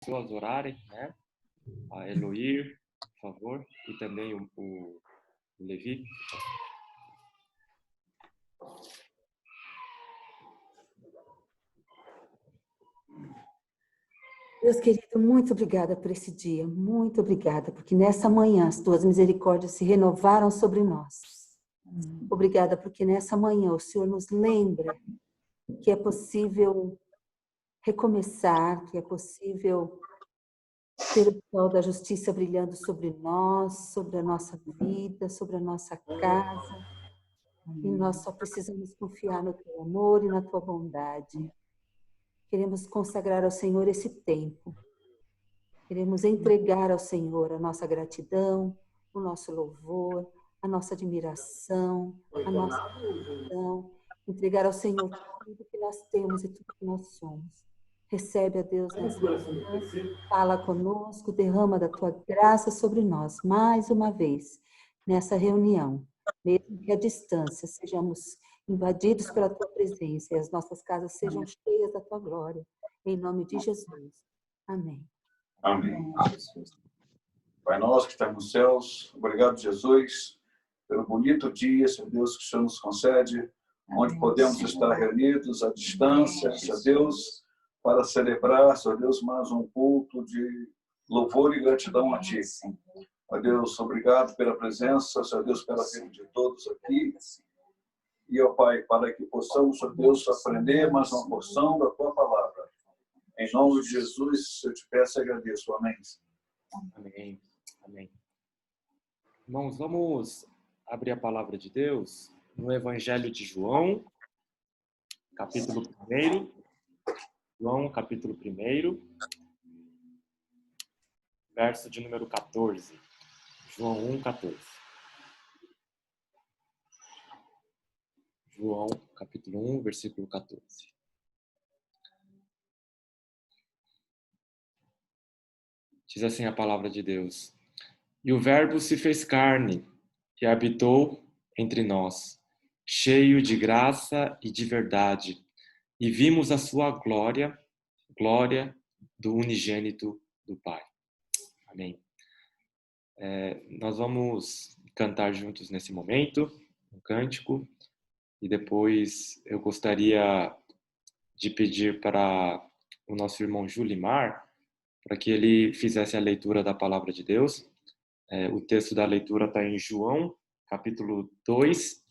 pessoas orarem, né? A Eloir, por favor, e também o Levi. Deus querido, muito obrigada por esse dia, muito obrigada, porque nessa manhã as tuas misericórdias se renovaram sobre nós. Obrigada porque nessa manhã o Senhor nos lembra que é possível recomeçar, que é possível ter o sol da justiça brilhando sobre nós, sobre a nossa vida, sobre a nossa casa. E nós só precisamos confiar no teu amor e na tua bondade. Queremos consagrar ao Senhor esse tempo. Queremos entregar ao Senhor a nossa gratidão, o nosso louvor, a nossa admiração, a nossa adoração. Entregar ao Senhor tudo que nós temos e tudo que nós somos. Recebe, a Deus, nessa manhã, fala conosco, derrama da tua graça sobre nós, mais uma vez, nessa reunião. Mesmo que à distância sejamos invadidos pela tua presença e as nossas casas sejam cheias da tua glória. Em nome de Jesus. Amém. Amém. Pai nosso que está nos céus, obrigado, Jesus, pelo bonito dia, Senhor Deus, que o Senhor nos concede, onde podemos estar reunidos à distância, Senhor Deus, para celebrar, Senhor Deus, mais um culto de louvor e gratidão a Ti. Ó Deus, obrigado pela presença, Senhor Deus, pela vida de todos aqui. E, ó Pai, para que possamos, Senhor Deus, aprender mais uma porção da Tua palavra. Em nome de Jesus, eu te peço e agradeço. Amém. Amém. Amém. Irmãos, vamos abrir a palavra de Deus no Evangelho de João, capítulo 1. João, capítulo 1, verso de número 14. João 1, 14. João, capítulo 1, versículo 14. Diz assim a palavra de Deus: E o Verbo se fez carne e habitou entre nós, cheio de graça e de verdade, e vimos a sua glória, glória do unigênito do Pai. Amém. Nós vamos cantar juntos nesse momento, um cântico, e depois eu gostaria de pedir para o nosso irmão Julimar, para que ele fizesse a leitura da palavra de Deus. O texto da leitura está em João, capítulo 2.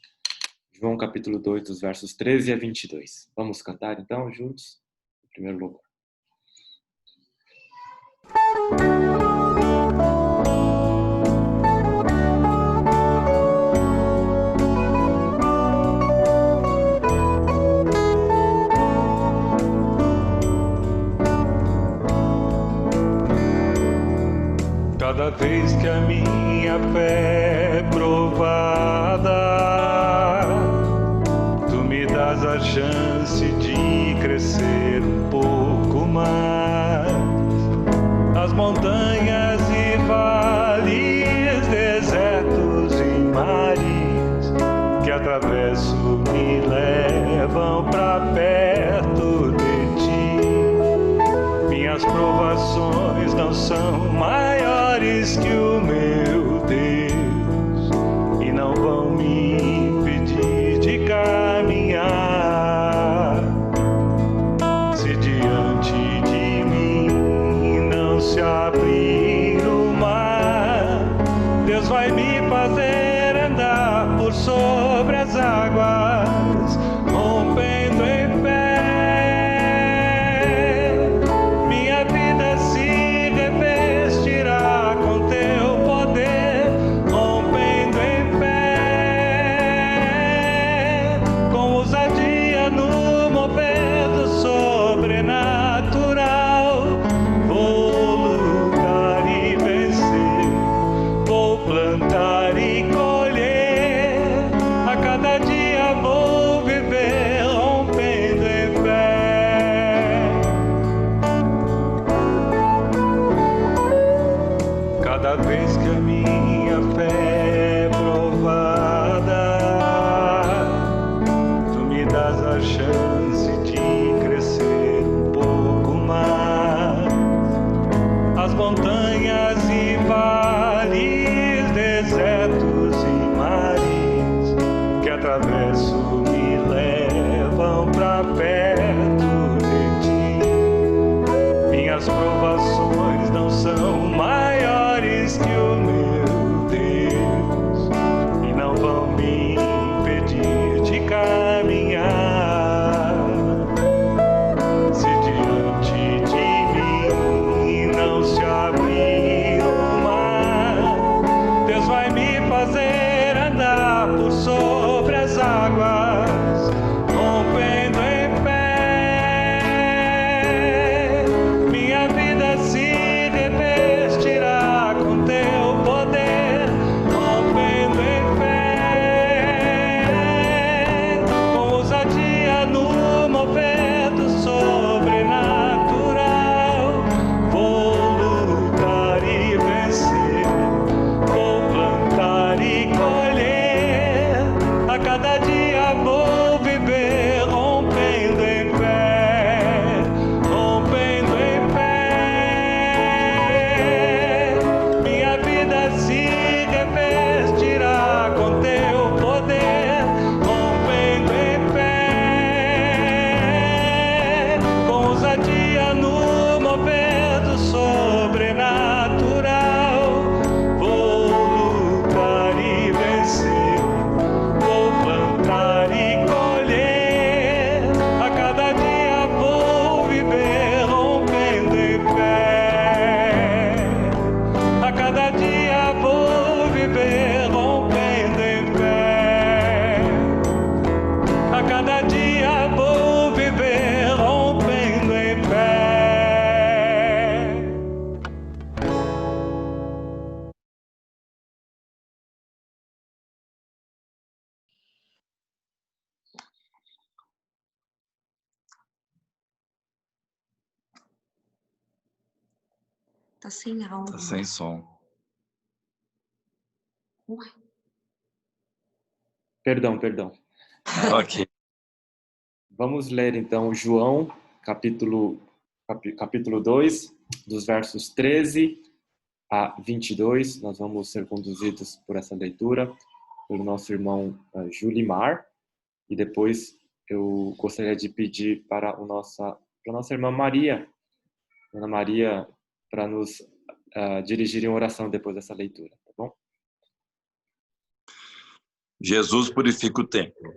João, capítulo 2, dos versos 13 a 22. Vamos cantar, então, juntos, o primeiro louvor. Cada vez que a minha fé é provada, Tu me das a chance de crescer um pouco mais. As montanhas e vales, desertos e mares que atravesso me levam para perto de Ti. Minhas provações não são maiores que o meu Deus e não vão me impedir de caminhar. Se diante de mim não se abrir o mar, Deus vai me fazer andar por sobre as águas, rompendo em fé. Minha vida se revestirá com Teu poder, rompendo em fé, com ousadia no mover do sobrenatural. Vou lutar e vencer, vou plantar e colher, a cada dia vou viver rompendo em fé. Cada vez que a minha fé é provada, Tu me das a chance de crescer um pouco mais. montanhas e vales, desertos e mares que atravesso me levam pra perto de ti. Minhas provações não são maiores que o meu Deus e não vão me impedir de caminhar. Se diante de mim não se abrir o mar, Deus vai me fazer andar por sobre as águas, rompendo em pé. Minha vida se revestirá com teu poder, rompendo em fé. Com ousadia no mover do sobrenatural, vou lutar e vencer, vou plantar e colher. A cada dia vou viver rompendo em fé, rompendo em fé. Minha vida se revestirá com teu poder, rompendo em fé. Com ousadia no mover do sobrenatural, vou lutar e vencer, vou plantar e colher. A cada dia vou viver rompendo em fé. A cada dia vou viver rompendo em fé. A cada dia vou viver rompendo em fé. Tá sem áudio. Tá sem som. Ué, Perdão. Ok. Vamos ler então João, capítulo 2, dos versos 13 a 22. Nós vamos ser conduzidos por essa leitura pelo nosso irmão Julimar, e depois eu gostaria de pedir para a nossa irmã Maria, Ana Maria, para nos dirigir em oração depois dessa leitura, tá bom? Jesus purifica o templo.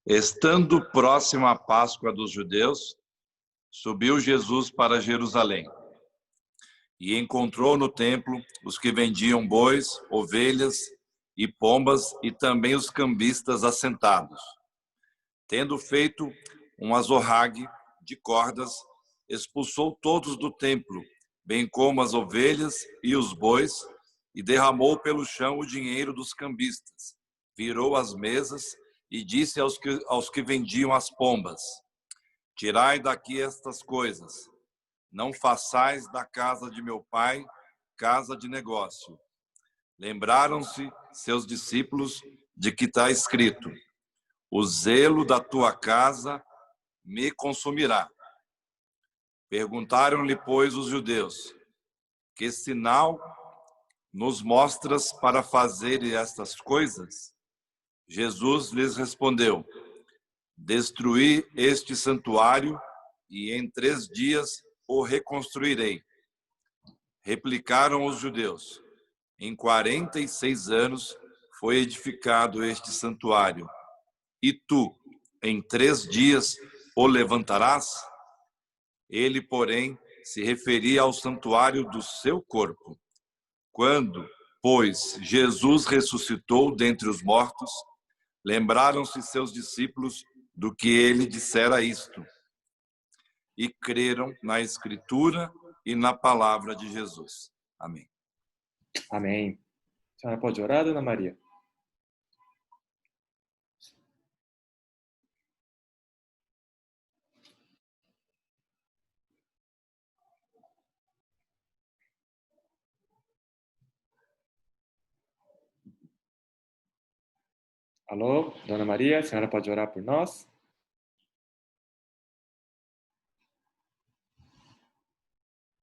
Estando próximo à Páscoa dos judeus, subiu Jesus para Jerusalém e encontrou no templo os que vendiam bois, ovelhas e pombas e também os cambistas assentados. Tendo feito um azorrague de cordas, expulsou todos do templo, bem como as ovelhas e os bois, e derramou pelo chão o dinheiro dos cambistas. Virou as mesas e disse aos que vendiam as pombas: tirai daqui estas coisas, não façais da casa de meu pai casa de negócio. Lembraram-se seus discípulos de que está escrito: o zelo da tua casa me consumirá. Perguntaram-lhe, pois, os judeus: que sinal nos mostras para fazer estas coisas? Jesus lhes respondeu: destruí este santuário e em 3 dias o reconstruirei. Replicaram os judeus: em 46 anos foi edificado este santuário, e tu, em 3 dias, o levantarás? Ele, porém, se referia ao santuário do seu corpo. Quando, pois, Jesus ressuscitou dentre os mortos, lembraram-se seus discípulos do que ele dissera isto, e creram na Escritura e na palavra de Jesus. Amém. Amém. A senhora pode orar, Dona Maria? Alô, Dona Maria, a senhora pode orar por nós?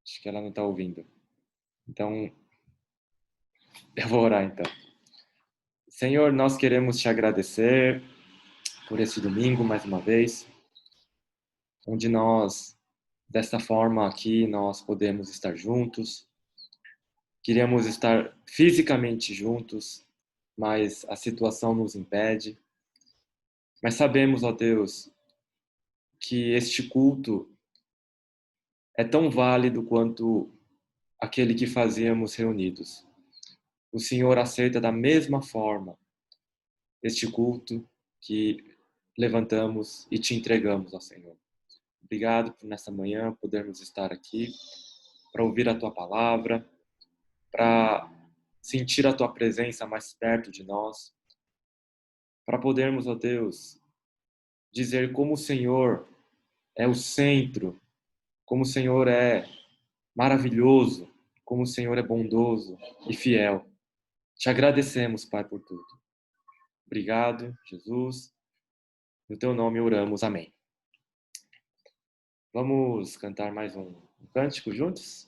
Acho que ela não está ouvindo. Então, eu vou orar então. Senhor, nós queremos te agradecer por esse domingo mais uma vez, onde nós, dessa forma aqui, nós podemos estar juntos. Queríamos estar fisicamente juntos, mas a situação nos impede. Mas sabemos, ó Deus, que este culto é tão válido quanto aquele que fazíamos reunidos. O Senhor aceita da mesma forma este culto que levantamos e te entregamos ao Senhor. Obrigado por nessa manhã podermos estar aqui para ouvir a Tua palavra, para sentir a Tua presença mais perto de nós, para podermos, ó Deus, dizer como o Senhor é o centro, como o Senhor é maravilhoso, como o Senhor é bondoso e fiel. Te agradecemos, Pai, por tudo. Obrigado, Jesus. No Teu nome oramos. Amém. Vamos cantar mais um cântico juntos?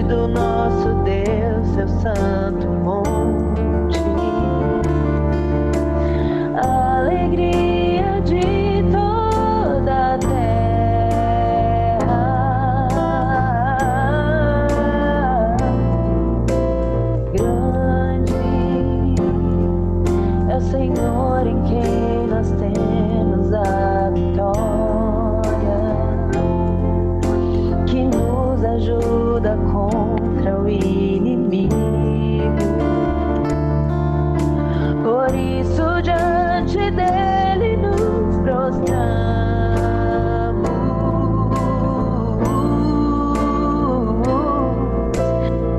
Do nosso Deus, seu santo monte, a alegria de toda a terra, grande é o Senhor em quem nós temos a vitória, que nos ajuda contra o inimigo. Por isso diante dele nos prostramos.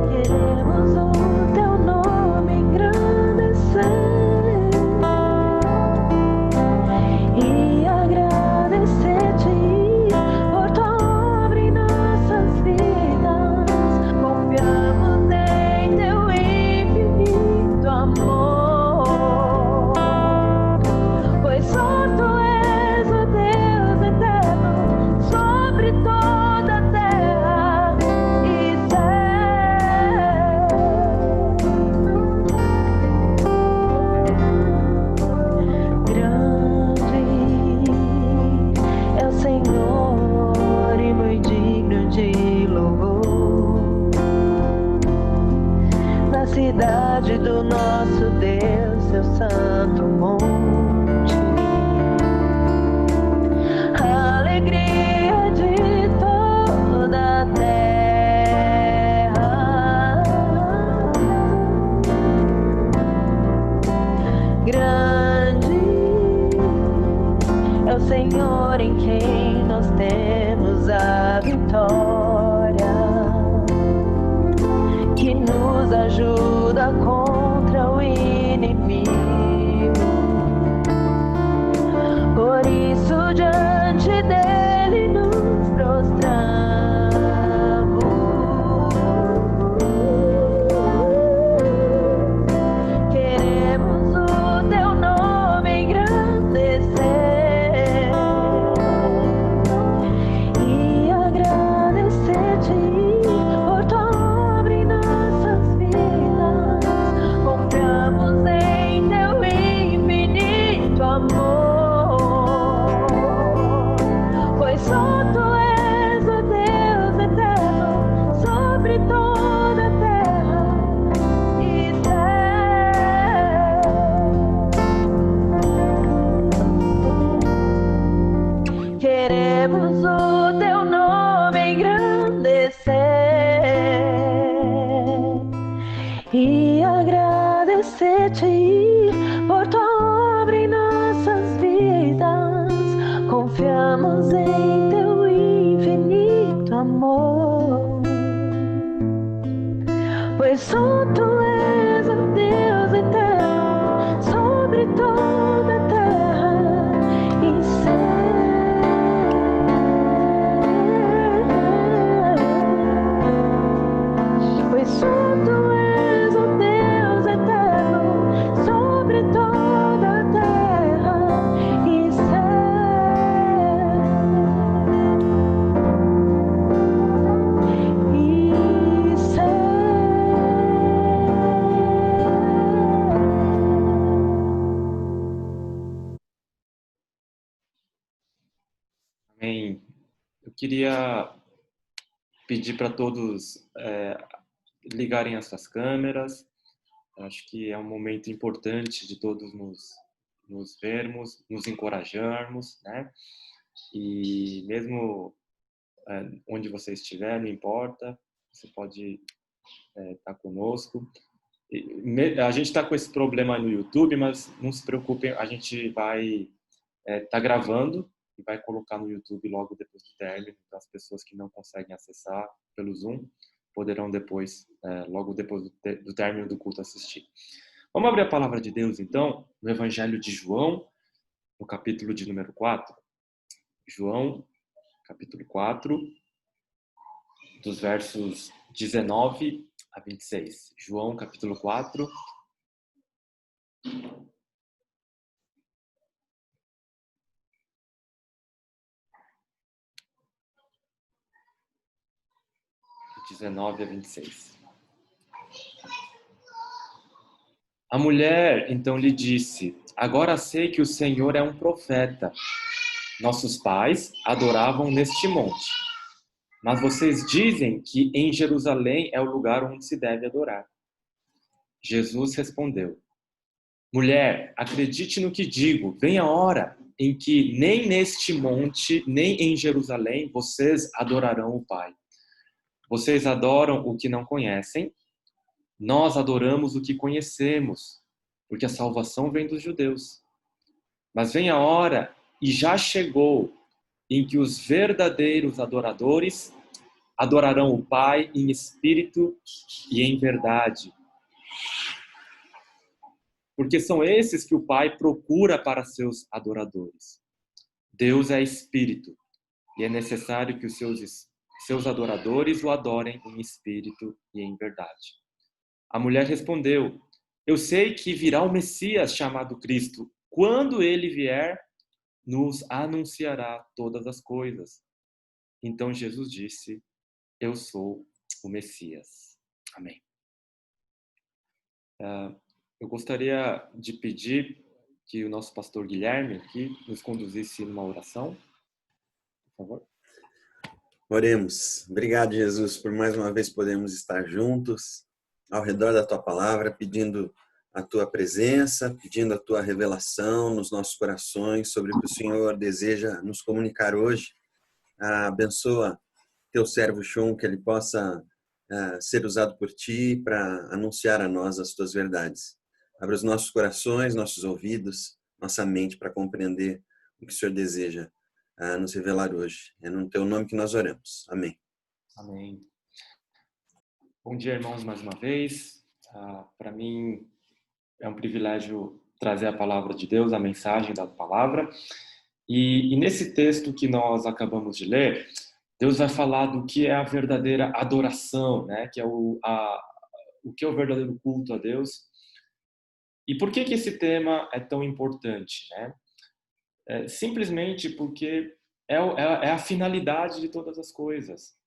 Queremos o teu nome engrandecer e agradecer-te por tua obra em nossas vidas. Confiamos em teu infinito amor, pois só tu és o Deus eterno sobre toda a terra e céu. Grande é o Senhor e muito digno de louvor, na cidade do nosso Deus, seu santo monte, a alegria de toda a terra, grande é o Senhor em quem nós temos a vitória, que nos ajuda contra o inimigo. Por isso diante dele nos prostramos. Queremos o teu nome engrandecer e agradecer-te por tua obra em nossas vidas. Confiamos em teu infinito amor, pois só tu és o Deus eterno sobre toda a terra e céu. Queremos o teu nome engrandecer e agradecer-te por tua obra em nossas vidas. Confiamos em teu infinito amor, pois santo és, ó Deus eterno, sobre toda a terra e céu. Pois santo és, ó Deus eterno, sobre toda a terra e Amém. Eu queria pedir para todos ligarem as suas câmeras. Acho que é um momento importante de todos nos vermos, nos encorajarmos, né? E mesmo onde você estiver, não importa, você pode estar conosco. A gente está com esse problema no YouTube, mas não se preocupem, a gente vai estar gravando e vai colocar no YouTube logo depois do término. Então, as pessoas que não conseguem acessar pelo Zoom poderão depois, logo depois do término do culto, assistir. Vamos abrir a palavra de Deus, então, no Evangelho de João, no capítulo de número 4. João, capítulo 4, dos versos 19 a 26. João, capítulo 4. De 19 a 26. A mulher então lhe disse: agora sei que o Senhor é um profeta. Nossos pais adoravam neste monte. Mas vocês dizem que em Jerusalém é o lugar onde se deve adorar. Jesus respondeu: mulher, acredite no que digo. Vem a hora em que nem neste monte, nem em Jerusalém, vocês adorarão o Pai. Vocês adoram o que não conhecem, nós adoramos o que conhecemos, porque a salvação vem dos judeus. Mas vem a hora, e já chegou, em que os verdadeiros adoradores adorarão o Pai em espírito e em verdade. Porque são esses que o Pai procura para seus adoradores. Deus é espírito, e é necessário que os seus adoradores o adorem em espírito e em verdade. A mulher respondeu: eu sei que virá o Messias chamado Cristo. Quando ele vier, nos anunciará todas as coisas. Então Jesus disse: eu sou o Messias. Amém. Eu gostaria de pedir que o nosso pastor Guilherme aqui nos conduzisse numa oração. Por favor. Oremos. Obrigado, Jesus, por mais uma vez podermos estar juntos ao redor da Tua palavra, pedindo a Tua presença, pedindo a Tua revelação nos nossos corações sobre o que o Senhor deseja nos comunicar hoje. Abençoa Teu servo Shon, que ele possa ser usado por Ti para anunciar a nós as Tuas verdades. Abra os nossos corações, nossos ouvidos, nossa mente para compreender o que o Senhor deseja nos revelar hoje. É no Teu nome que nós oramos. Amém. Amém. Bom dia, irmãos, mais uma vez. Para mim é um privilégio trazer a palavra de Deus, a mensagem da palavra. E nesse texto que nós acabamos de ler, Deus vai falar do que é a verdadeira adoração, né? Que é o que é o verdadeiro culto a Deus. E por que esse tema é tão importante, né? Simplesmente porque é a finalidade de todas as coisas.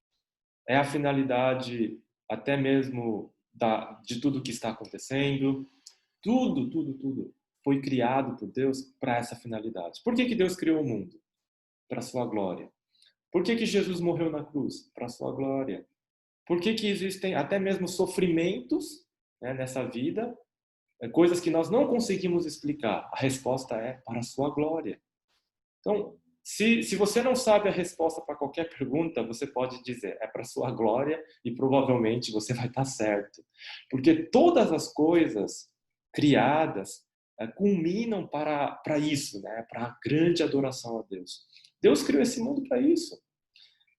É a finalidade até mesmo de tudo que está acontecendo. Tudo foi criado por Deus para essa finalidade. Por que Deus criou o mundo? Para a sua glória. Por que Jesus morreu na cruz? Para a sua glória. Por que existem até mesmo sofrimentos, né, nessa vida? Coisas que nós não conseguimos explicar. A resposta é para a sua glória. Então, se você não sabe a resposta para qualquer pergunta, você pode dizer, é para a sua glória, e provavelmente você vai estar certo. Porque todas as coisas criadas culminam para isso, né? Para a grande adoração a Deus. Deus criou esse mundo para isso.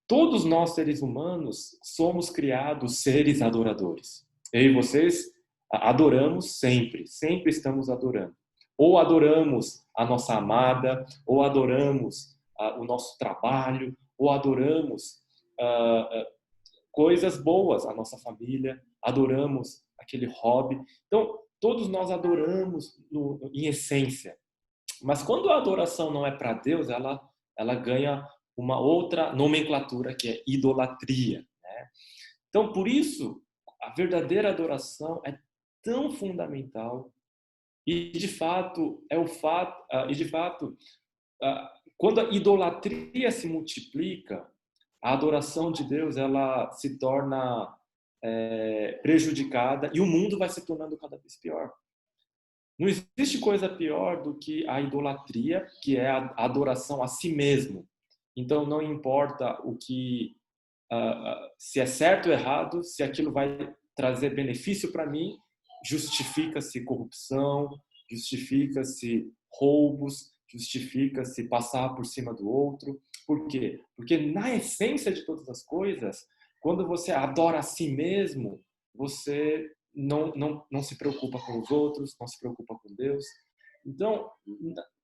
Todos nós, seres humanos, somos criados seres adoradores. Eu e vocês adoramos sempre, sempre estamos adorando. Ou adoramos a nossa amada, ou adoramos o nosso trabalho, ou adoramos coisas boas, a nossa família, adoramos aquele hobby. Então, todos nós adoramos em essência. Mas quando a adoração não é para Deus, ela ganha uma outra nomenclatura, que é idolatria, né? Então, por isso, a verdadeira adoração é tão fundamental. E de fato, quando a idolatria se multiplica, a adoração de Deus ela se torna prejudicada e o mundo vai se tornando cada vez pior. Não existe coisa pior do que a idolatria, que é a adoração a si mesmo. Então, não importa o que, se é certo ou errado, se aquilo vai trazer benefício para mim, justifica-se corrupção, justifica-se roubos, justifica-se passar por cima do outro. Por quê? Porque na essência de todas as coisas, quando você adora a si mesmo, você não se preocupa com os outros, não se preocupa com Deus. Então,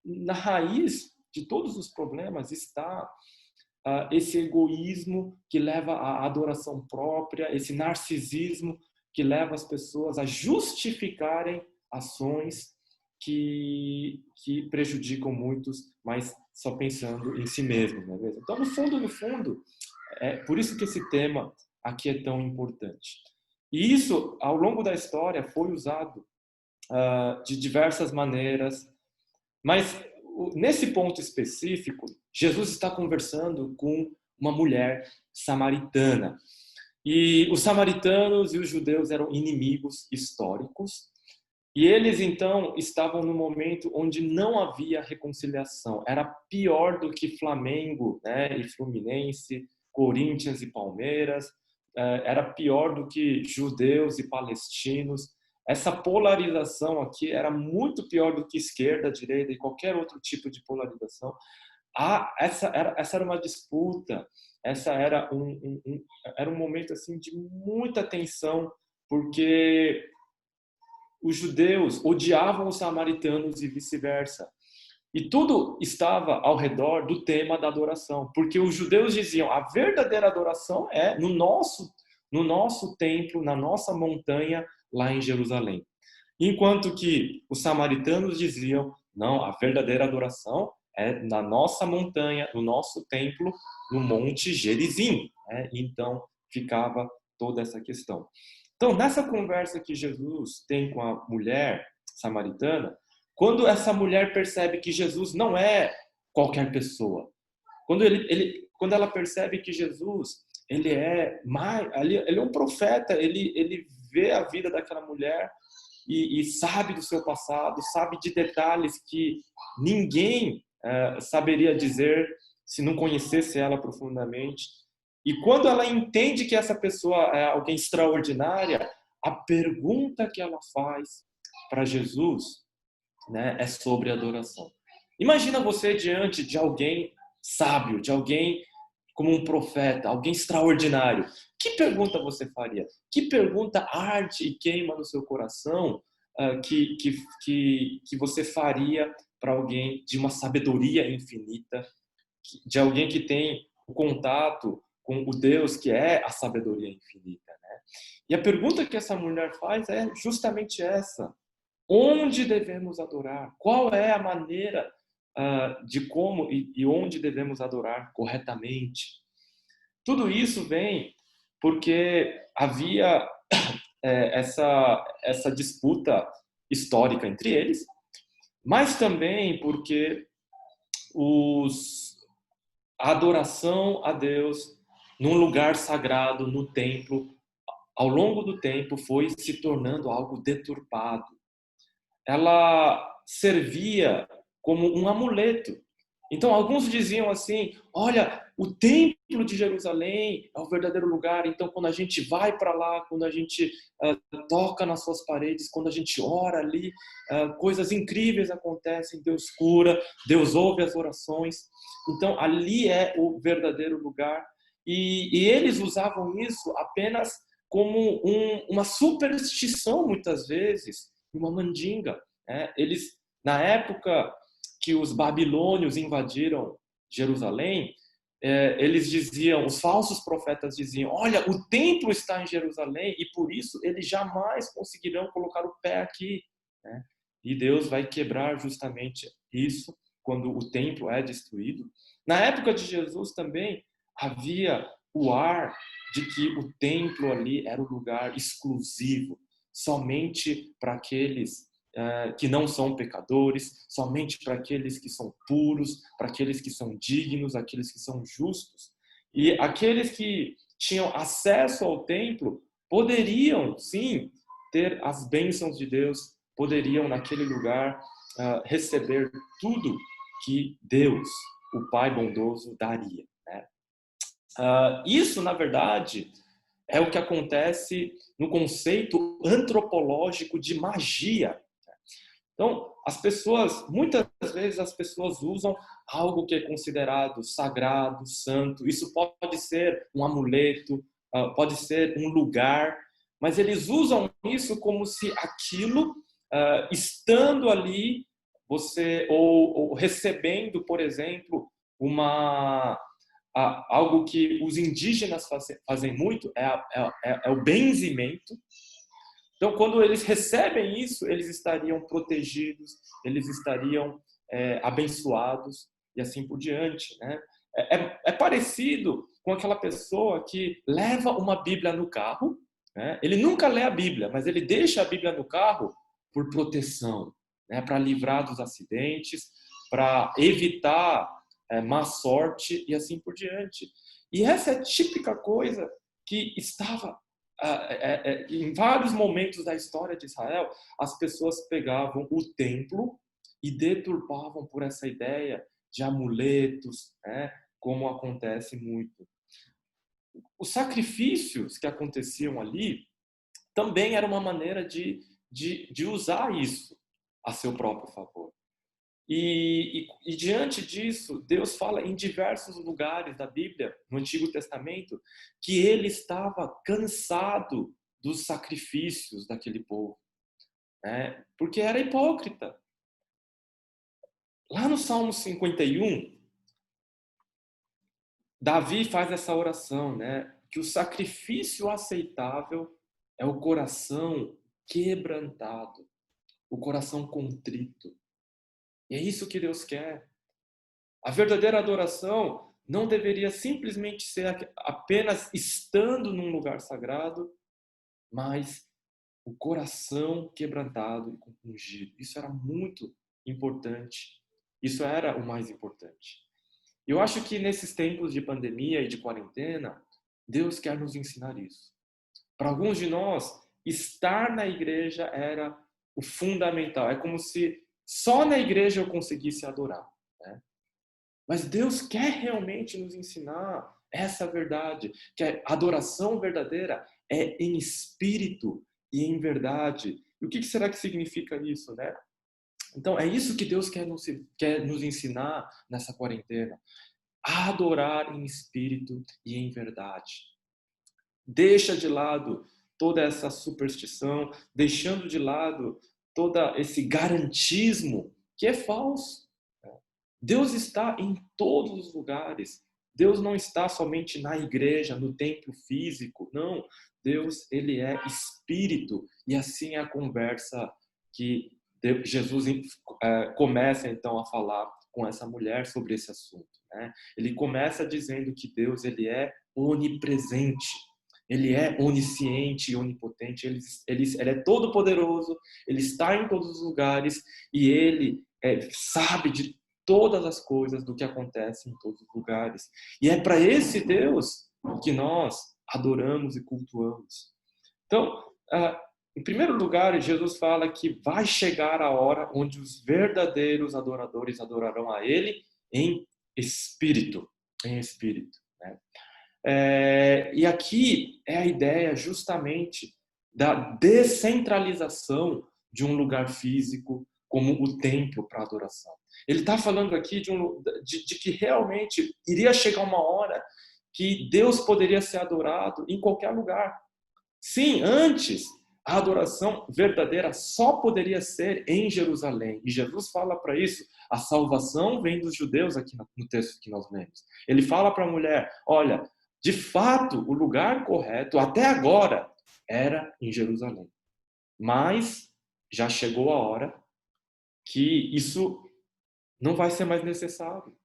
na raiz de todos os problemas está esse egoísmo que leva à adoração própria, esse narcisismo que leva as pessoas a justificarem ações que prejudicam muitos, mas só pensando em si mesmo, não é mesmo? Então, no fundo, é por isso que esse tema aqui é tão importante. E isso, ao longo da história, foi usado de diversas maneiras, mas nesse ponto específico, Jesus está conversando com uma mulher samaritana. E os samaritanos e os judeus eram inimigos históricos, e eles então estavam num momento onde não havia reconciliação. Era pior do que Flamengo, né, e Fluminense, Corinthians e Palmeiras, era pior do que judeus e palestinos. Essa polarização aqui era muito pior do que esquerda, direita e qualquer outro tipo de polarização. Essa era uma disputa, essa era um momento assim de muita tensão, porque os judeus odiavam os samaritanos e vice-versa. E tudo estava ao redor do tema da adoração, porque os judeus diziam a verdadeira adoração é no nosso templo, na nossa montanha, lá em Jerusalém. Enquanto que os samaritanos diziam, não, a verdadeira adoração é na nossa montanha, no nosso templo, no Monte Gerizim. Né? Então, ficava toda essa questão. Então, nessa conversa que Jesus tem com a mulher samaritana, quando essa mulher percebe que Jesus não é qualquer pessoa, quando ela percebe que Jesus ele é um profeta, ele vê a vida daquela mulher e sabe do seu passado, sabe de detalhes que ninguém saberia dizer se não conhecesse ela profundamente. E quando ela entende que essa pessoa é alguém extraordinária, a pergunta que ela faz para Jesus, né, é sobre adoração. Imagina você diante de alguém sábio, de alguém como um profeta, alguém extraordinário. Que pergunta você faria? Que pergunta arde e queima no seu coração que você faria para alguém de uma sabedoria infinita, de alguém que tem o contato com o Deus que é a sabedoria infinita, né? E a pergunta que essa mulher faz é justamente essa: onde devemos adorar? Qual é a maneira de como e onde devemos adorar corretamente? Tudo isso vem porque havia essa disputa histórica entre eles, mas também porque a adoração a Deus num lugar sagrado, no templo, ao longo do tempo foi se tornando algo deturpado. Ela servia como um amuleto. Então, alguns diziam assim, olha, o templo de Jerusalém é o verdadeiro lugar, então quando a gente vai para lá, quando a gente toca nas suas paredes, quando a gente ora ali, coisas incríveis acontecem, Deus cura, Deus ouve as orações. Então, ali é o verdadeiro lugar. E eles usavam isso apenas como uma superstição, muitas vezes, uma mandinga. Eles, na época que os babilônios invadiram Jerusalém, eles diziam, os falsos profetas diziam, olha, o templo está em Jerusalém e por isso eles jamais conseguirão colocar o pé aqui. E Deus vai quebrar justamente isso quando o templo é destruído. Na época de Jesus também havia o ar de que o templo ali era um lugar exclusivo, somente para aqueles que não são pecadores, somente para aqueles que são puros, para aqueles que são dignos, aqueles que são justos. E aqueles que tinham acesso ao templo poderiam, sim, ter as bênçãos de Deus, poderiam naquele lugar receber tudo que Deus, o Pai bondoso, daria. Isso, na verdade, é o que acontece no conceito antropológico de magia. Então, muitas vezes as pessoas usam algo que é considerado sagrado, santo. Isso pode ser um amuleto, pode ser um lugar, mas eles usam isso como se aquilo, estando ali, você ou recebendo, por exemplo, algo que os indígenas fazem muito, é o benzimento. Então, quando eles recebem isso, eles estariam protegidos, eles estariam abençoados e assim por diante. É parecido com aquela pessoa que leva uma Bíblia no carro. Ele nunca lê a Bíblia, mas ele deixa a Bíblia no carro por proteção, para livrar dos acidentes, para evitar má sorte e assim por diante. E essa é a típica coisa que estava em vários momentos da história de Israel. As pessoas pegavam o templo e deturpavam por essa ideia de amuletos, como acontece muito. Os sacrifícios que aconteciam ali também era uma maneira de usar isso a seu próprio favor. E diante disso, Deus fala em diversos lugares da Bíblia, no Antigo Testamento, que ele estava cansado dos sacrifícios daquele povo, porque era hipócrita. Lá no Salmo 51, Davi faz essa oração, que o sacrifício aceitável é o coração quebrantado, o coração contrito. E é isso que Deus quer. A verdadeira adoração não deveria simplesmente ser apenas estando num lugar sagrado, mas o coração quebrantado e compungido. Isso era muito importante. Isso era o mais importante. Eu acho que nesses tempos de pandemia e de quarentena, Deus quer nos ensinar isso. Para alguns de nós, estar na igreja era o fundamental. É como se só na igreja eu conseguisse adorar. Mas Deus quer realmente nos ensinar essa verdade, que a adoração verdadeira é em espírito e em verdade. E o que será que significa isso, Então, é isso que Deus quer nos ensinar nessa quarentena. A adorar em espírito e em verdade. Deixa de lado toda essa superstição, deixando de lado todo esse garantismo que é falso. Deus está em todos os lugares. Deus não está somente na igreja, no templo físico. Não, Deus, ele é espírito. E assim é a conversa que Jesus começa então a falar com essa mulher sobre esse assunto. Ele começa dizendo que Deus, ele é onipresente. Ele é onisciente e onipotente, ele é todo poderoso, ele está em todos os lugares e ele sabe de todas as coisas do que acontece em todos os lugares. E é para esse Deus que nós adoramos e cultuamos. Então, em primeiro lugar, Jesus fala que vai chegar a hora onde os verdadeiros adoradores adorarão a ele em espírito. Em espírito. E aqui é a ideia justamente da descentralização de um lugar físico como o templo para adoração. Ele está falando aqui de que realmente iria chegar uma hora que Deus poderia ser adorado em qualquer lugar, Sim, antes, a adoração verdadeira só poderia ser em Jerusalém. E Jesus fala para isso. A salvação vem dos judeus aqui no texto que nós lemos. Ele fala para a mulher, olha, de fato, o lugar correto, até agora, era em Jerusalém. Mas já chegou a hora que isso não vai ser mais necessário.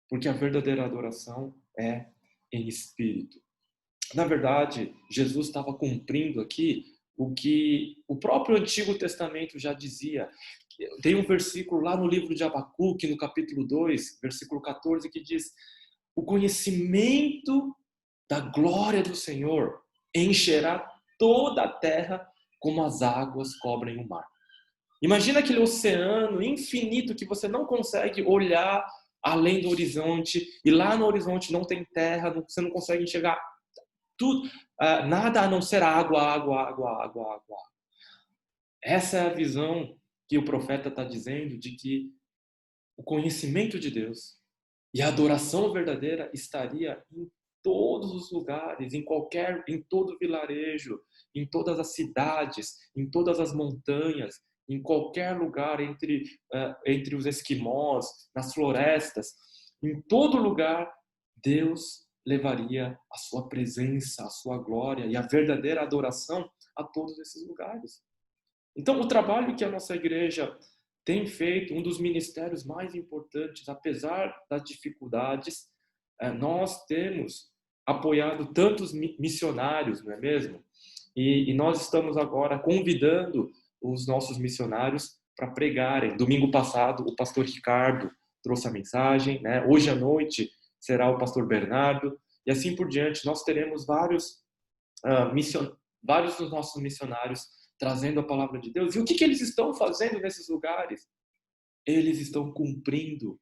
Porque a verdadeira adoração é em espírito. Na verdade, Jesus estava cumprindo aqui o que o próprio Antigo Testamento já dizia. Tem um versículo lá no livro de Abacuque, no capítulo 2, versículo 14, que diz: o conhecimento da glória do Senhor encherá toda a terra como as águas cobrem o mar. Imagina aquele oceano infinito que você não consegue olhar além do horizonte, e lá no horizonte não tem terra, você não consegue enxergar tudo, nada a não ser água, água, água, água, água. Essa é a visão que o profeta está dizendo, de que o conhecimento de Deus e a adoração verdadeira estaria em todos os lugares, em todo vilarejo, em todas as cidades, em todas as montanhas, em qualquer lugar entre os esquimós, nas florestas, em todo lugar, Deus levaria a sua presença, a sua glória e a verdadeira adoração a todos esses lugares. Então, o trabalho que a nossa igreja tem feito, um dos ministérios mais importantes, apesar das dificuldades, nós temos apoiado tantos missionários, não é mesmo? E nós estamos agora convidando os nossos missionários para pregarem. Domingo passado, o pastor Ricardo trouxe a mensagem, né? Hoje à noite será o pastor Bernardo, e assim por diante. Nós teremos vários dos nossos missionários trazendo a palavra de Deus. E o que eles estão fazendo nesses lugares? Eles estão cumprindo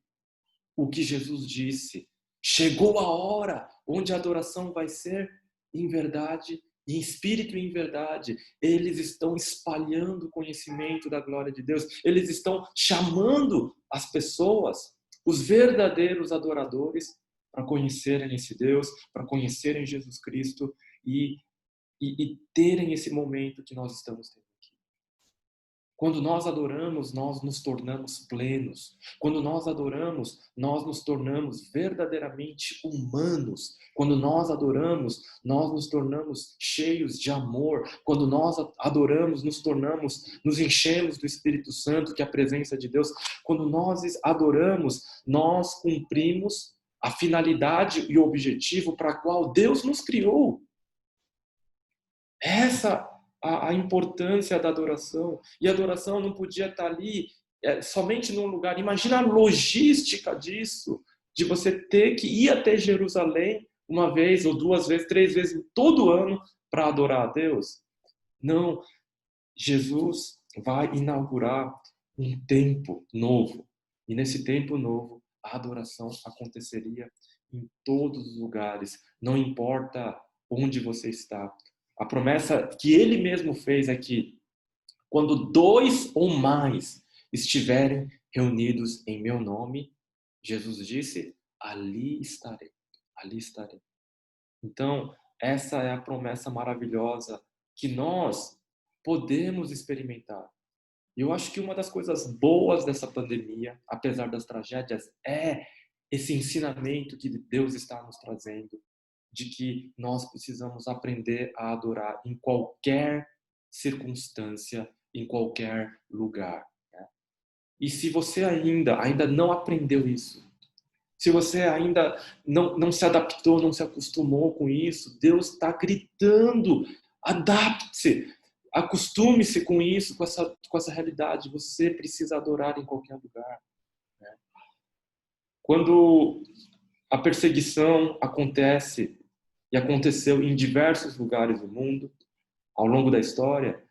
o que Jesus disse. Chegou a hora onde a adoração vai ser em verdade, em espírito e em verdade. Eles estão espalhando o conhecimento da glória de Deus. Eles estão chamando as pessoas, os verdadeiros adoradores, para conhecerem esse Deus, para conhecerem Jesus Cristo e terem esse momento que nós estamos tendo aqui. Quando nós adoramos, nós nos tornamos plenos. Quando nós adoramos, nós nos tornamos verdadeiramente humanos. Quando nós adoramos, nós nos tornamos cheios de amor. Quando nós adoramos, nos enchemos do Espírito Santo, que é a presença de Deus. Quando nós adoramos, nós cumprimos a finalidade e o objetivo para a qual Deus nos criou. Essa a importância da adoração. E a adoração não podia estar ali somente num lugar. Imagina a logística disso, de você ter que ir até Jerusalém uma vez, ou 2 vezes, 3 vezes, todo ano, para adorar a Deus. Não. Jesus vai inaugurar um tempo novo. E nesse tempo novo, a adoração aconteceria em todos os lugares. Não importa onde você está. A promessa que ele mesmo fez é que quando 2 ou mais estiverem reunidos em meu nome, Jesus disse, ali estarei, ali estarei. Então, essa é a promessa maravilhosa que nós podemos experimentar. E eu acho que uma das coisas boas dessa pandemia, apesar das tragédias, é esse ensinamento que Deus está nos trazendo, de que nós precisamos aprender a adorar em qualquer circunstância, em qualquer lugar. Né? E se você ainda não aprendeu isso, se você ainda não se adaptou, não se acostumou com isso, Deus está gritando, adapte-se, acostume-se com isso, com essa realidade. Você precisa adorar em qualquer lugar. Né? Quando a perseguição acontece, e aconteceu em diversos lugares do mundo, ao longo da história,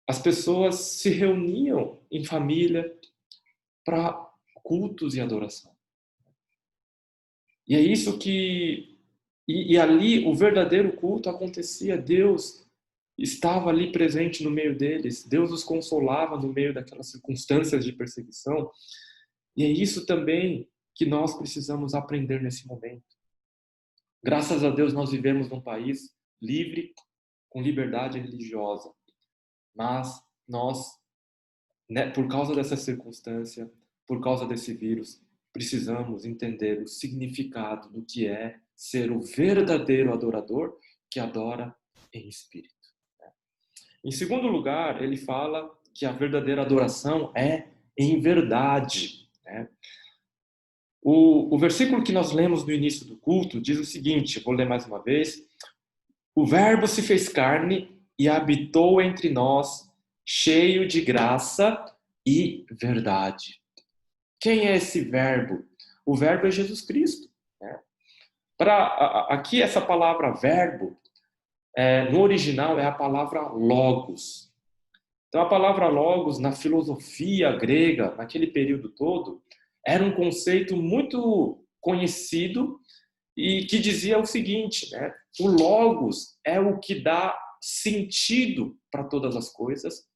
as pessoas se reuniam em família para cultos e adoração. E é isso que... E ali o verdadeiro culto acontecia. Deus estava ali presente no meio deles. Deus os consolava no meio daquelas circunstâncias de perseguição. E é isso também que nós precisamos aprender nesse momento. Graças a Deus nós vivemos num país livre com liberdade religiosa. Mas nós, né, por causa dessa circunstância, por causa desse vírus, precisamos entender o significado do que é ser o verdadeiro adorador que adora em espírito. Em segundo lugar, ele fala que a verdadeira adoração é em verdade. Né? O versículo que nós lemos no início do culto diz o seguinte, vou ler mais uma vez. O Verbo se fez carne e habitou entre nós, cheio de graça e verdade. Quem é esse Verbo? O Verbo é Jesus Cristo. Né? Aqui, essa palavra verbo, no original, é a palavra logos. Então, a palavra logos, na filosofia grega, naquele período todo, era um conceito muito conhecido e que dizia o seguinte, né? O logos é o que dá sentido para todas as coisas.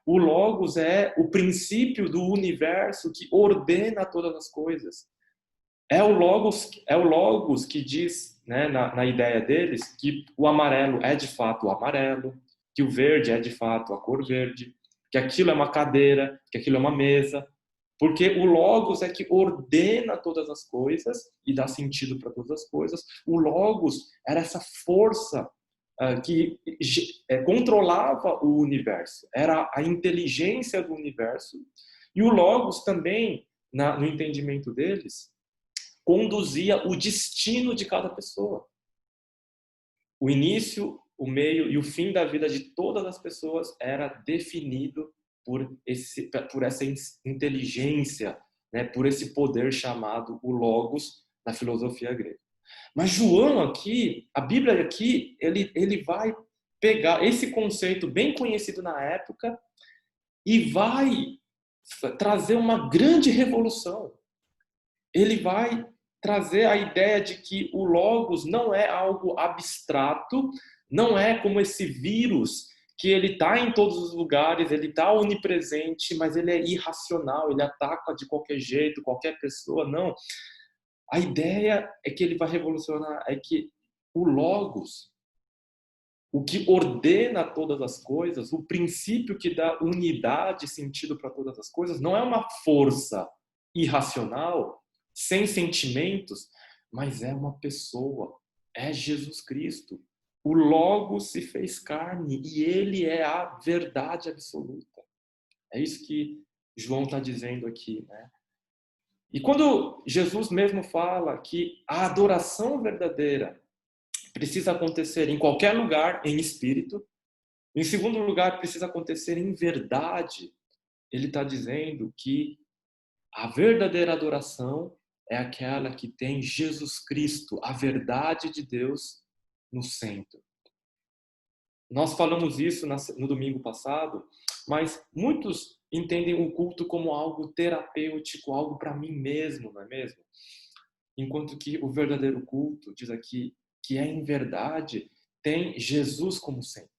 O logos é o princípio do universo que ordena todas as coisas. É o logos que diz, né, na ideia deles, que o amarelo é de fato o amarelo, que o verde é de fato a cor verde, que aquilo é uma cadeira, que aquilo é uma mesa, porque o logos é que ordena todas as coisas e dá sentido para todas as coisas. O logos era essa força que controlava o universo, era a inteligência do universo, e o logos também, no entendimento deles, conduzia o destino de cada pessoa. O início, o meio e o fim da vida de todas as pessoas era definido por essa inteligência, né, por esse poder chamado o logos na filosofia grega. Mas João aqui, a Bíblia aqui, ele vai pegar esse conceito bem conhecido na época e vai trazer uma grande revolução. Ele vai trazer a ideia de que o logos não é algo abstrato, não é como esse vírus que ele está em todos os lugares, ele está onipresente, mas ele é irracional, ele ataca de qualquer jeito, qualquer pessoa, não. A ideia é que ele vai revolucionar, é que o logos, o que ordena todas as coisas, o princípio que dá unidade e sentido para todas as coisas, não é uma força irracional, sem sentimentos, mas é uma pessoa, é Jesus Cristo. O Logos se fez carne e ele é a verdade absoluta. É isso que João está dizendo aqui, né? E quando Jesus mesmo fala que a adoração verdadeira precisa acontecer em qualquer lugar, em espírito, em segundo lugar, precisa acontecer em verdade, ele está dizendo que a verdadeira adoração é aquela que tem Jesus Cristo, a verdade de Deus, no centro. Nós falamos isso no domingo passado, mas muitos entendem o culto como algo terapêutico, algo para mim mesmo, não é mesmo? Enquanto que o verdadeiro culto, diz aqui, que é em verdade, tem Jesus como centro.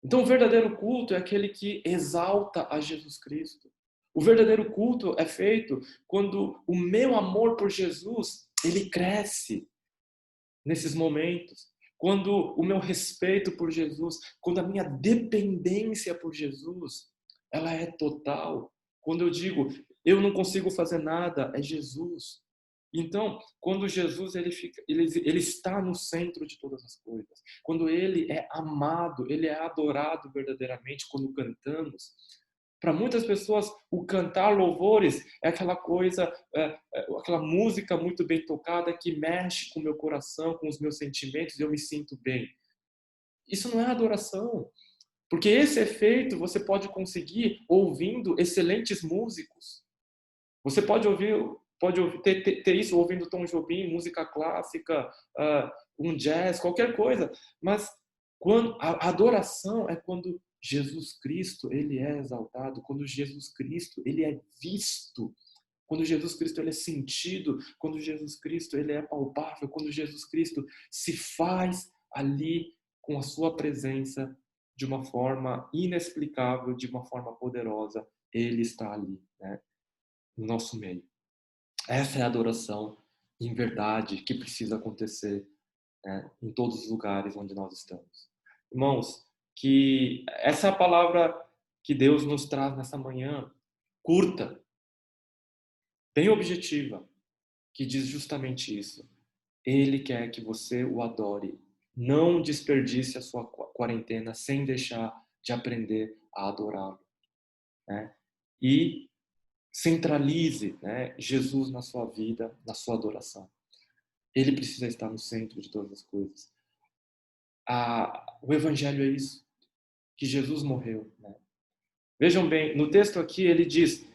Então o verdadeiro culto é aquele que exalta a Jesus Cristo. O verdadeiro culto é feito quando o meu amor por Jesus, ele cresce nesses momentos. Quando o meu respeito por Jesus, quando a minha dependência por Jesus, ela é total. Quando eu digo, eu não consigo fazer nada, é Jesus. Então, quando Jesus ele está no centro de todas as coisas, quando ele é amado, ele é adorado verdadeiramente quando cantamos. Para muitas pessoas, o cantar louvores é aquela coisa, aquela música muito bem tocada que mexe com o meu coração, com os meus sentimentos e eu me sinto bem. Isso não é adoração, porque esse efeito você pode conseguir ouvindo excelentes músicos. Você pode ter isso ouvindo Tom Jobim, música clássica, um jazz, qualquer coisa. Mas a adoração é quando Jesus Cristo ele é exaltado, quando Jesus Cristo ele é visto, quando Jesus Cristo ele é sentido, quando Jesus Cristo ele é palpável, quando Jesus Cristo se faz ali com a sua presença de uma forma inexplicável, de uma forma poderosa, ele está ali, né, no nosso meio. Essa é a adoração em verdade que precisa acontecer, né, em todos os lugares onde nós estamos. irmãos, que essa é a palavra que Deus nos traz nessa manhã, curta, bem objetiva, que diz justamente isso. Ele quer que você o adore. Não desperdice a sua quarentena sem deixar de aprender a adorá-lo, né? E centralize, né, Jesus na sua vida, na sua adoração. Ele precisa estar no centro de todas as coisas. O Evangelho é isso, que Jesus morreu, né? Vejam bem, no texto aqui ele diz,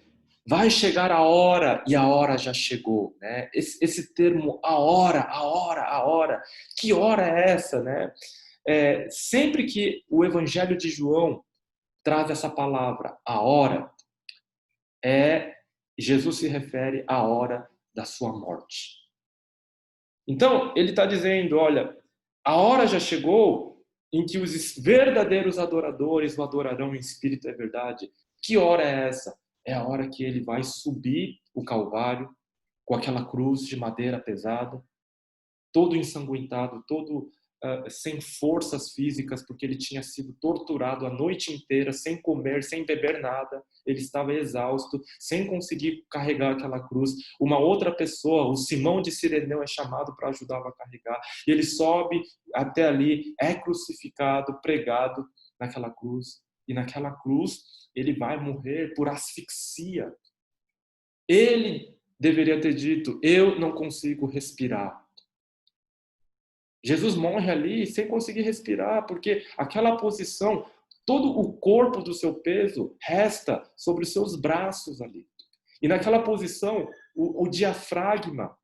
vai chegar a hora, e a hora já chegou, né? Esse termo, a hora, que hora é essa, né? Sempre que o Evangelho de João traz essa palavra, a hora, Jesus se refere à hora da sua morte. Então, ele está dizendo, olha, a hora já chegou em que os verdadeiros adoradores o adorarão em espírito e verdade. Que hora é essa? É a hora que ele vai subir o Calvário com aquela cruz de madeira pesada, todo ensanguentado, todo sem forças físicas, porque ele tinha sido torturado a noite inteira, sem comer, sem beber nada. Ele estava exausto, sem conseguir carregar aquela cruz. Uma outra pessoa, o Simão de Cireneu, é chamado para ajudá-lo a carregar. E ele sobe até ali, é crucificado, pregado naquela cruz. E naquela cruz, ele vai morrer por asfixia. Ele deveria ter dito, eu não consigo respirar. Jesus morre ali sem conseguir respirar, porque aquela posição, todo o corpo do seu peso resta sobre os seus braços ali. E naquela posição, o diafragma,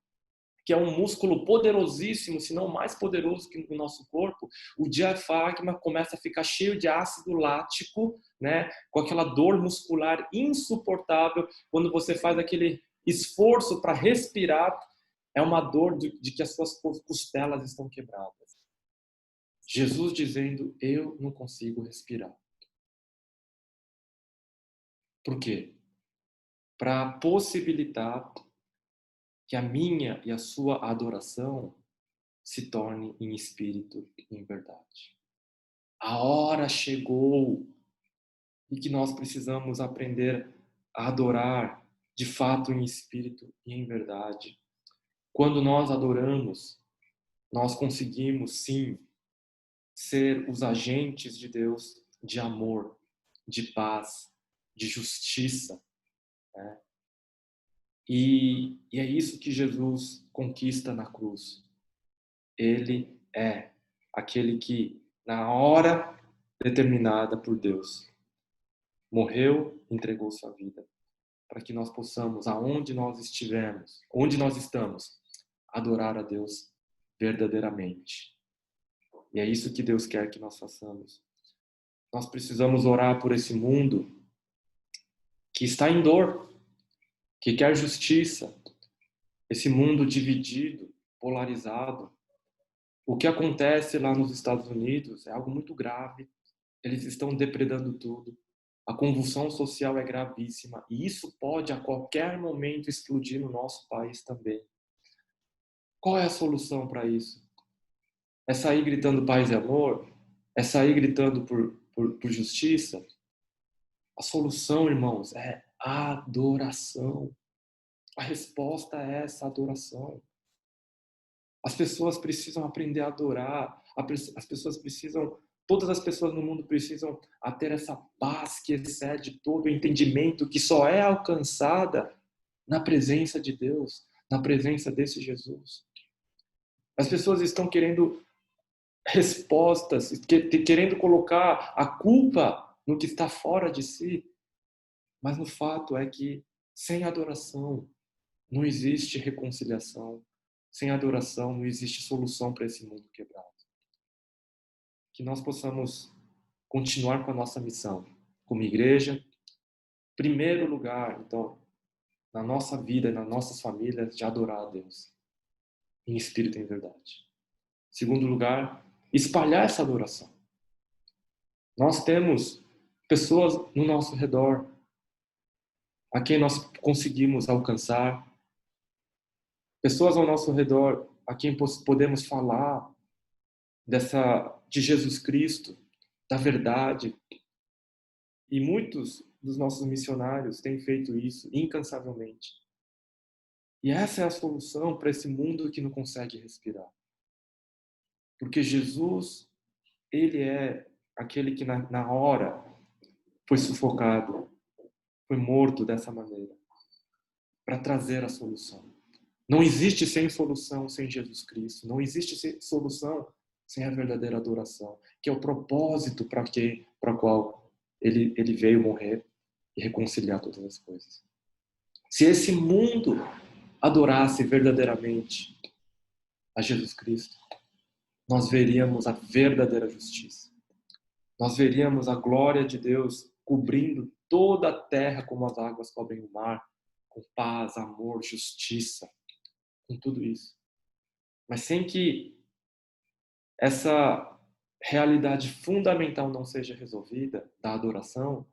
que é um músculo poderosíssimo, se não mais poderoso que o nosso corpo, o diafragma começa a ficar cheio de ácido lático, né, com aquela dor muscular insuportável quando você faz aquele esforço para respirar. É uma dor de que as suas costelas estão quebradas. Jesus dizendo, eu não consigo respirar. Por quê? Para possibilitar que a minha e a sua adoração se torne em espírito e em verdade. A hora chegou e que nós precisamos aprender a adorar de fato em espírito e em verdade. Quando nós adoramos, nós conseguimos, sim, ser os agentes de Deus de amor, de paz, de justiça, né? E é isso que Jesus conquista na cruz. Ele é aquele que, na hora determinada por Deus, morreu, entregou sua vida, para que nós possamos, aonde nós estivermos, onde nós estamos, adorar a Deus verdadeiramente. E é isso que Deus quer que nós façamos. Nós precisamos orar por esse mundo que está em dor, que quer justiça, esse mundo dividido, polarizado. O que acontece lá nos Estados Unidos é algo muito grave. Eles estão depredando tudo. A convulsão social é gravíssima e isso pode a qualquer momento explodir no nosso país também. Qual é a solução para isso? É sair gritando paz e amor? É sair gritando por justiça? A solução, irmãos, é adoração. A resposta é essa adoração. As pessoas precisam aprender a adorar. As pessoas precisam, todas as pessoas no mundo precisam ter essa paz que excede todo o entendimento, que só é alcançada na presença de Deus, na presença desse Jesus. As pessoas estão querendo respostas, querendo colocar a culpa no que está fora de si, mas no fato é que sem adoração não existe reconciliação, sem adoração não existe solução para esse mundo quebrado. Que nós possamos continuar com a nossa missão como igreja, primeiro lugar, então, na nossa vida, nas nossas famílias, de adorar a Deus em espírito e em verdade. Segundo lugar, espalhar essa adoração. Nós temos pessoas no nosso redor a quem nós conseguimos alcançar, pessoas ao nosso redor a quem podemos falar de Jesus Cristo, da verdade. E muitos dos nossos missionários têm feito isso incansavelmente. E essa é a solução para esse mundo que não consegue respirar. Porque Jesus, ele é aquele que na hora foi sufocado, foi morto dessa maneira, para trazer a solução. Não existe solução sem Jesus Cristo. Não existe solução sem a verdadeira adoração, que é o propósito para o qual ele veio morrer e reconciliar todas as coisas. Se esse mundo adorasse verdadeiramente a Jesus Cristo, nós veríamos a verdadeira justiça. Nós veríamos a glória de Deus cobrindo toda a terra como as águas cobrem o mar, com paz, amor, justiça, com tudo isso. Mas sem que essa realidade fundamental não seja resolvida, da adoração,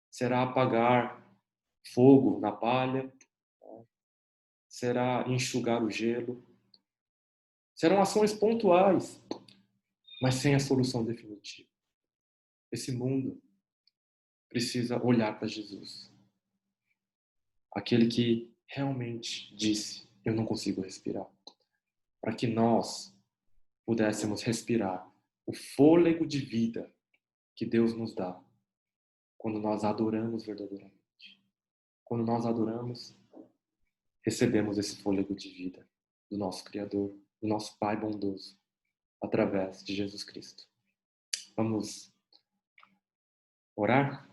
será apagar fogo na palha, será enxugar o gelo. Serão ações pontuais, mas sem a solução definitiva. Esse mundo precisa olhar para Jesus. Aquele que realmente disse, eu não consigo respirar. Para que nós pudéssemos respirar o fôlego de vida que Deus nos dá quando nós adoramos verdadeiramente. Quando nós adoramos, recebemos esse fôlego de vida do nosso Criador, do nosso Pai bondoso, através de Jesus Cristo. Vamos orar?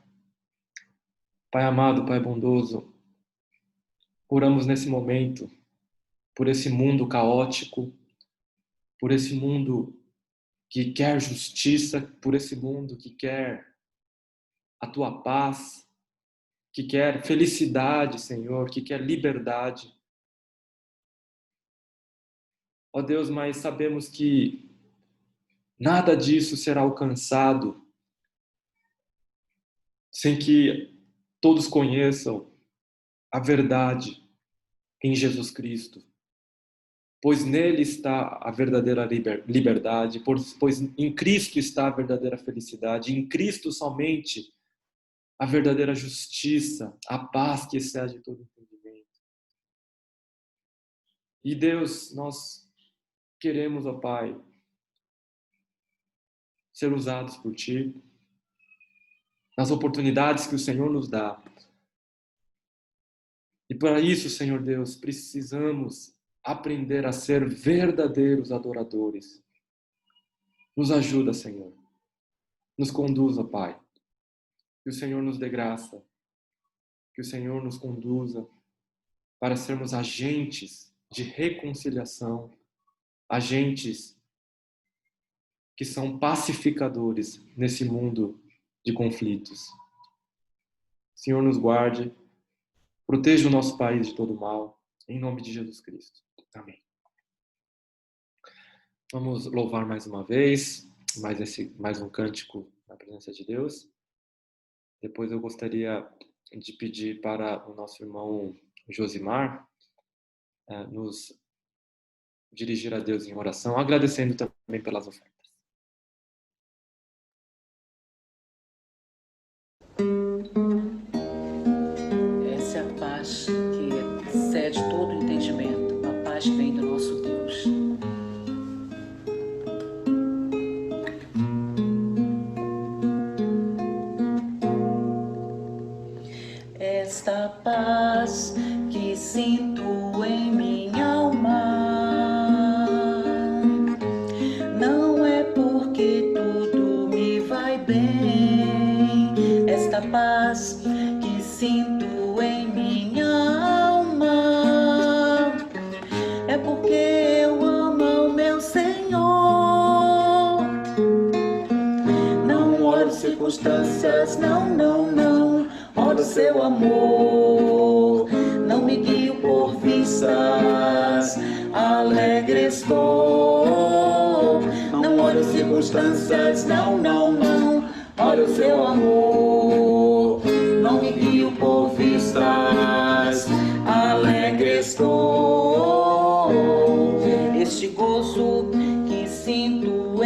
Pai amado, Pai bondoso, oramos nesse momento por esse mundo caótico, por esse mundo que quer justiça, por esse mundo que quer a Tua paz, que quer felicidade, Senhor, que quer liberdade. Ó Deus, mas sabemos que nada disso será alcançado sem que todos conheçam a verdade em Jesus Cristo. Pois nele está a verdadeira liberdade, pois em Cristo está a verdadeira felicidade, em Cristo somente a verdadeira justiça, a paz que excede todo entendimento. E Deus, nós queremos, ó Pai, ser usados por Ti, nas oportunidades que o Senhor nos dá. E para isso, Senhor Deus, precisamos aprender a ser verdadeiros adoradores. Nos ajuda, Senhor. Nos conduza, Pai. Que o Senhor nos dê graça. Que o Senhor nos conduza para sermos agentes de reconciliação, agentes que são pacificadores nesse mundo de conflitos. Senhor, nos guarde, proteja o nosso país de todo mal, em nome de Jesus Cristo. Amém. Vamos louvar mais uma vez, mais um cântico na presença de Deus. Depois eu gostaria de pedir para o nosso irmão Josimar nos dirigir a Deus em oração, agradecendo também pelas ofertas. Essa é a paz que excede todo entendimento, a paz que vem do nosso Deus. Esta paz que sinto em minha alma não é porque tudo me vai bem. Esta paz que sinto em minha alma é porque eu amo o meu Senhor. Não olho circunstâncias, não, não, não. Olho seu amor, não me guio por vistas, alegre estou. Não olho circunstâncias, não, não, não. Olho seu amor, não me guio por vistas, alegre estou. Este gozo que sinto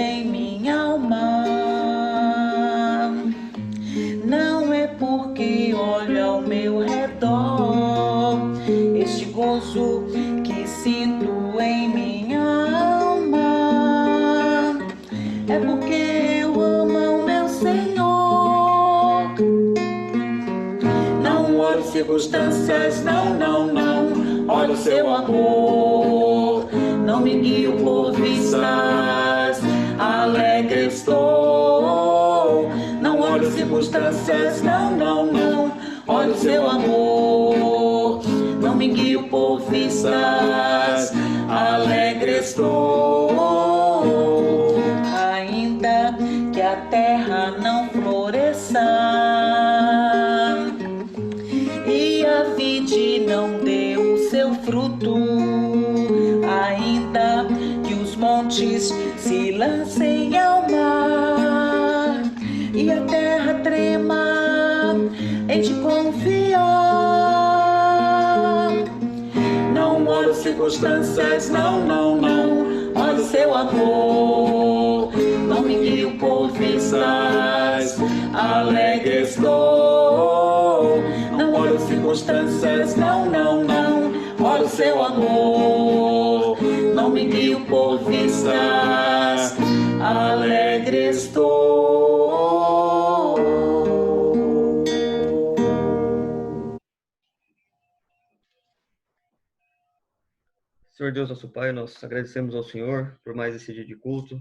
circunstâncias, não, não, não. Olha o seu amor, não me guio por vistas, alegre estou. Não olho circunstâncias, não, não, não. Olha o seu amor, não me guio por vistas, alegre estou. Ainda que a terra não floresça e a vide não dê o seu fruto, ainda que os montes se lancem ao mar e a terra trema em te confiar. Não olho circunstâncias, não, não, não. Olha o seu amor, não me guio por vistas, alegre estou. Não olho circunstâncias, não, não, não. Olha o seu amor, não me guio por vistas, alegre estou. Senhor Deus, nosso Pai, nós agradecemos ao Senhor por mais esse dia de culto,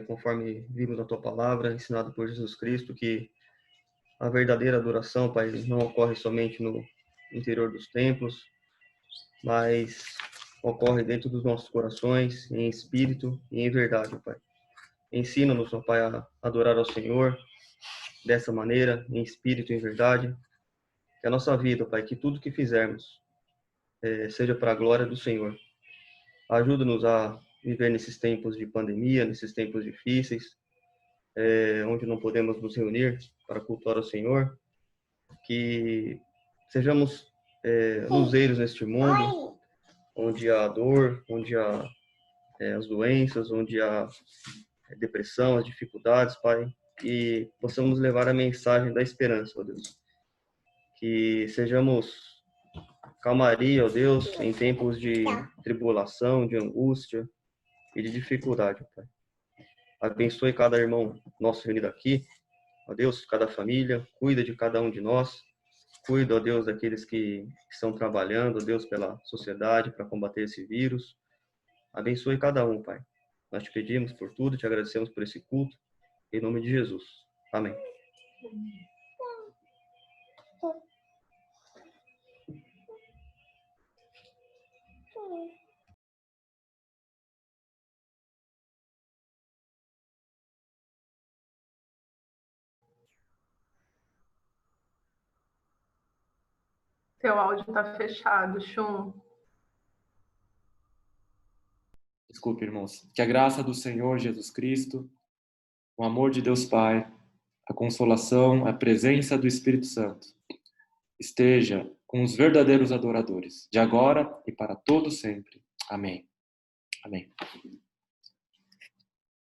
conforme vimos na Tua palavra, ensinado por Jesus Cristo, que a verdadeira adoração, Pai, não ocorre somente no interior dos templos, mas ocorre dentro dos nossos corações, em espírito e em verdade, Pai. Ensina-nos, ó Pai, a adorar ao Senhor dessa maneira, em espírito e em verdade. Que a nossa vida, Pai, que tudo que fizermos seja para a glória do Senhor. Ajuda-nos a viver nesses tempos de pandemia, nesses tempos difíceis, onde não podemos nos reunir para cultuar ao Senhor. Que sejamos luzeiros neste mundo, onde há dor, onde há as doenças, onde há depressão, as dificuldades, Pai. E possamos levar a mensagem da esperança, ó Deus. Que sejamos calmaria, ó Deus, em tempos de tribulação, de angústia e de dificuldade, Pai. Abençoe cada irmão nosso reunido aqui, ó Deus, cada família, cuida de cada um de nós, cuida, ó Deus, daqueles que estão trabalhando, ó Deus, pela sociedade, para combater esse vírus. Abençoe cada um, Pai. Nós te pedimos por tudo, te agradecemos por esse culto, em nome de Jesus. Amém. Seu áudio está fechado, Chum. Desculpe, irmãos. Que a graça do Senhor Jesus Cristo, o amor de Deus Pai, a consolação, a presença do Espírito Santo esteja com os verdadeiros adoradores, de agora e para todo sempre. Amém. Amém.